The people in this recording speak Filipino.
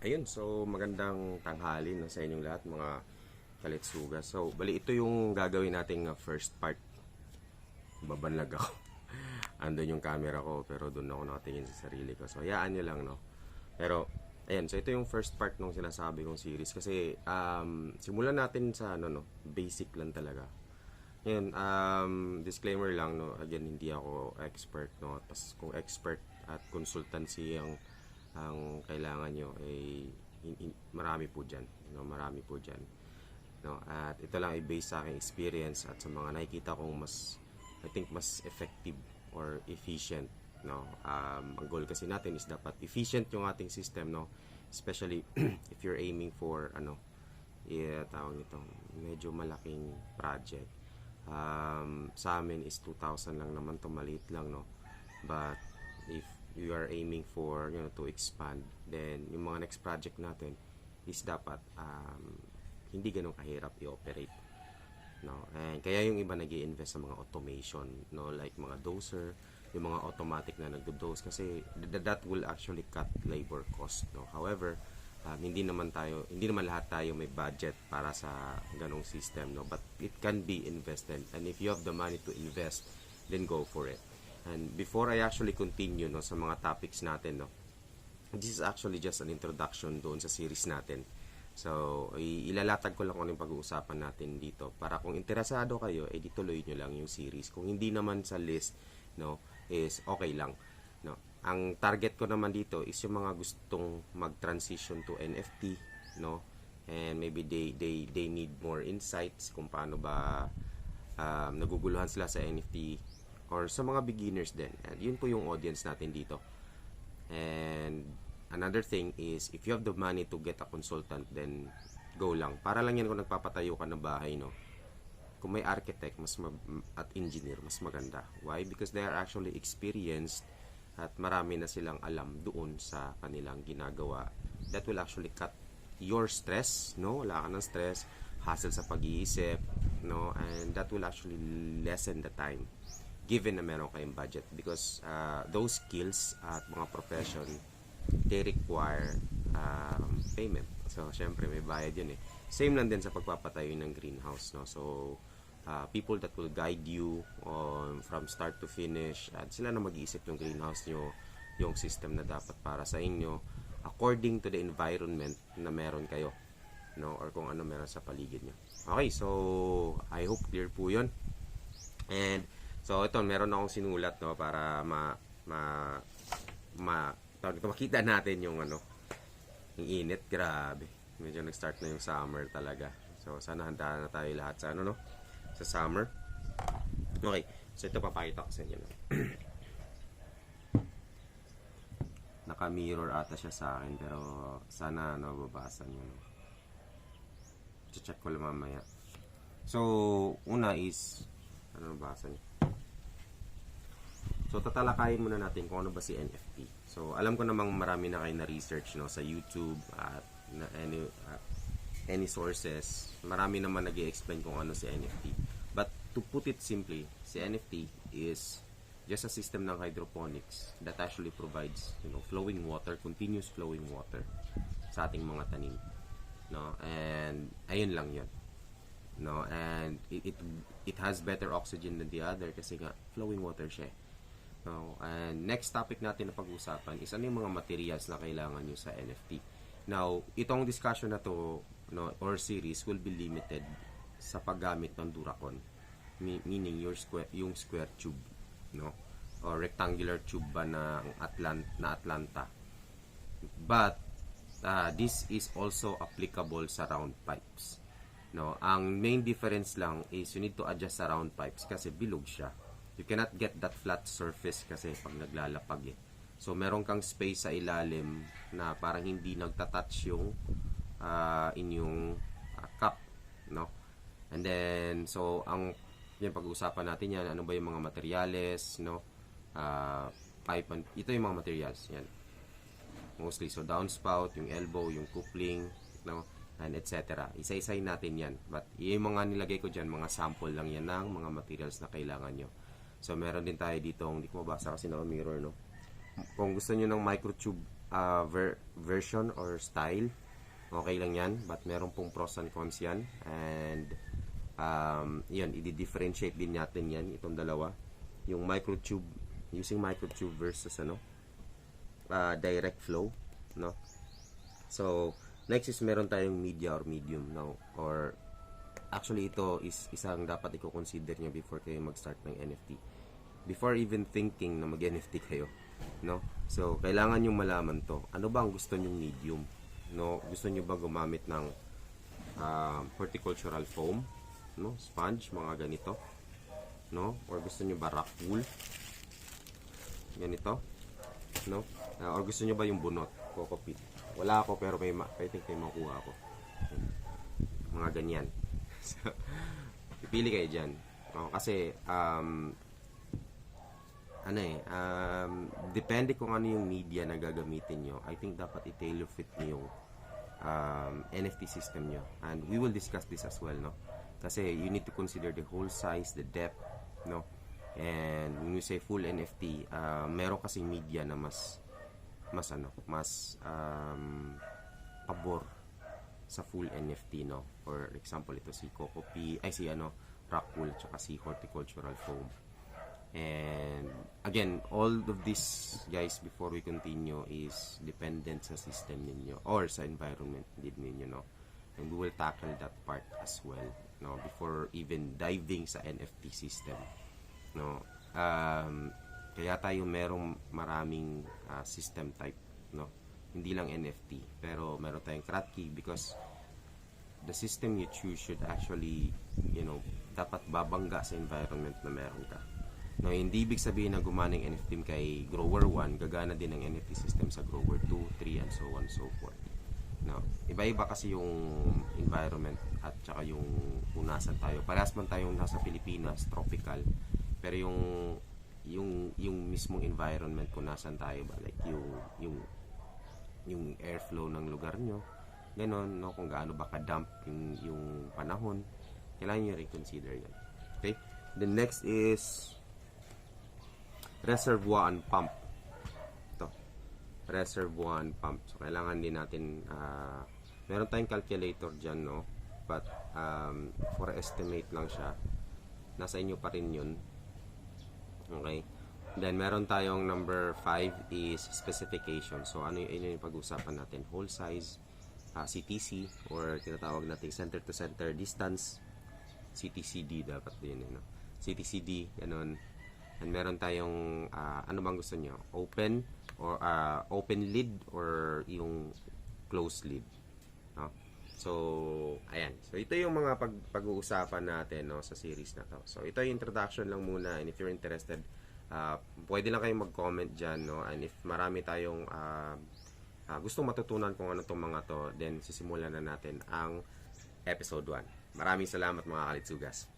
Ayun, so magandang tanghali no, sa inyong lahat mga kalitsuga. So, bali ito yung gagawin nating first part. Babanlag ako. Andun yung camera ko pero doon ako nakatingin sa sarili ko. So, hayaan nyo lang no. Pero, ayan, so ito yung first part ng sinasabi kong series kasi simulan natin sa ano no, basic lang talaga. Ngayon, disclaimer lang no, again hindi ako expert no. Tapos kung expert at consultancy ang kailangan nyo ay marami po dyan no, marami po dyan no, at ito lang ay based sa aking experience at sa mga nakikita kong mas I think mas effective or efficient no. Ang goal kasi natin is dapat efficient yung ating system no, especially if you're aiming for ano, tawag nito medyo malaking project. Sa amin is 2,000 lang naman to, maliit lang no, but if you are aiming for to expand, then yung mga next project natin is dapat hindi ganun kahirap i-operate no. And kaya yung iba nag-i-invest sa mga automation no, like mga doser, yung mga automatic na nagdo-dose kasi that will actually cut labor cost no. However, hindi naman lahat tayo may budget para sa ganong system no, but it can be invested, and if you have the money to invest, then go for it. And before I actually continue no sa mga topics natin no, this is actually just an introduction doon sa series natin. So, ilalatag ko lang kung ano yung pag-uusapan natin dito para kung interesado kayo, di tuloy nyo lang yung series. Kung hindi naman sa list no, is okay lang no. Ang target ko naman dito is yung mga gustong mag-transition to NFT no, and maybe they need more insights kung paano ba naguguluhan sila sa NFT, or sa mga beginners din. And yun po yung audience natin dito. And another thing is, if you have the money to get a consultant, then go lang. Para lang yan kung nagpapatayo ka ng bahay, no? Kung may architect at engineer, mas maganda. Why? Because they are actually experienced at marami na silang alam doon sa kanilang ginagawa. That will actually cut your stress, no? Wala ka ng stress, hassle sa pag-iisip, no? And that will actually lessen the time given na meron kayong budget, because those skills at mga profession, they require payment. So, syempre may bayad yun eh. Same lang din sa pagpapatayo ng greenhouse, no? So, people that will guide you from start to finish, at sila na mag-iisip ng greenhouse nyo, yung system na dapat para sa inyo according to the environment na meron kayo, no? Or kung ano meron sa paligid nyo. Okay, so I hope clear po yun. And so ito, meron akong sinulat no, para makita natin yung ano, yung init. Grabe, medyo nag-start na yung summer talaga. So sana handa na tayo lahat sa ano no, sa summer. Okay, so ito papakita ko sa inyo no. Naka-mirror ata siya sa akin, pero sana nababasa niyo no. Check ko lang mamaya. So una is ano nabasa niyo. So, tatalakayin muna natin kung ano ba si NFT. So, alam ko namang marami na kayo na research no, sa YouTube at any sources. Marami naman nag-i-explain kung ano si NFT. But, to put it simply, si NFT is just a system ng hydroponics that actually provides, flowing water, continuous flowing water sa ating mga tanim. No? And, ayun lang yun. No? And, it has better oxygen than the other kasi nga, flowing water siya. No, and next topic natin na pag-usapan is ano yung mga materials na kailangan nyo sa NFT. Now, itong discussion na to no, or series will be limited sa paggamit ng Duracon, meaning yung square tube no, or rectangular tube ba na Atlanta. But this is also applicable sa round pipes. No, ang main difference lang is you need to adjust sa round pipes kasi bilog siya. You cannot get that flat surface kasi pag naglalapag eh. So, meron kang space sa ilalim na parang hindi nagtatouch yung inyong cup, no? And then, so, yung pag-uusapan natin yan, ano ba yung mga materyales, no? Pipe, ito yung mga materials, yan. Mostly, so, downspout, yung elbow, yung coupling, no? And etc. Isa-isay natin yan. But, yung mga nilagay ko dyan, mga sample lang yan ng mga materials na kailangan nyo. So, meron din tayo dito, hindi ko mabasa kasi naka-mirror, no? Kung gusto nyo ng microtube version or style. Okay lang yan, but meron pong pros and cons yan. And yun, i-differentiate din natin yan, itong dalawa. Yung microtube, using microtube versus direct flow, no? So, next is meron tayong media or medium, no? Or actually ito is isang dapat i-consider nyo before kayo mag-start ng NFT. Before even thinking na mag-NFT kayo, no? So, kailangan yung malaman to. Ano ba ang gusto nyong medium? No? Gusto nyo ba gumamit ng horticultural foam, no? Sponge, mga ganito, no? Or gusto nyo ba rock wool? Ganito, no? Or gusto nyo ba yung bunot, coco peat? Wala ako pero I think may makuha ako. Mga ganyan. So, pipili kayo dyan. Kasi depende kung ano yung media na gagamitin nyo. I think dapat i-tailor fit nyo yung NFT system nyo. And we will discuss this as well, no? Kasi you need to consider the whole size, the depth, no? And when you say full NFT, meron kasing media na mas pabor sa full NFT, no? For example, ito si Rockwool, tsaka si horticultural foam. And again, all of this, guys, before we continue, is dependent sa system ninyo or sa environment din ninyo, no? And we will tackle that part as well, no? Before even diving sa NFT system, no? Kaya tayo merong maraming system type, no? Hindi lang NFT, pero meron tayong CRAT-key because the system you choose should actually, dapat babangga sa environment na meron ka. No, hindi ibig sabihin na gumana ng NFT kay Grower 1, gagana din ang NFT system sa Grower 2, 3, and so on and so forth. No, iba-iba kasi yung environment at saka yung kung nasan tayo. Parehas man tayong nasa Pilipinas, tropical, pero yung mismong environment kung nasan tayo ba, like yung airflow ng lugar nyo, ganon, no, kung gaano ba ka-damp yung panahon, kailangan nyo reconsider yan. Okay, the next is reservoir and pump. Ito, reservoir and pump. So kailangan din natin meron tayong calculator dyan, no, but for estimate lang siya, nasa inyo pa rin yun. Okay, then meron tayong number 5 is specification. So ano yung pag-usapan natin? Hole size, CTC, or tinatawag natin center to center distance, CTCD dapat din, no? CTCD, ganun. And meron tayong ano bang gusto nyo? Open or open lid or yung closed lid, no? So ayan. So ito yung mga pag-uusapan natin, no, sa series na to. So ito yung introduction lang muna, and if you're interested, pwede lang kayong mag-comment dyan, no? And if marami tayong gustong matutunan kung ano tong mga to, then sisimulan na natin ang episode 1. Maraming salamat, mga Kalitsugas.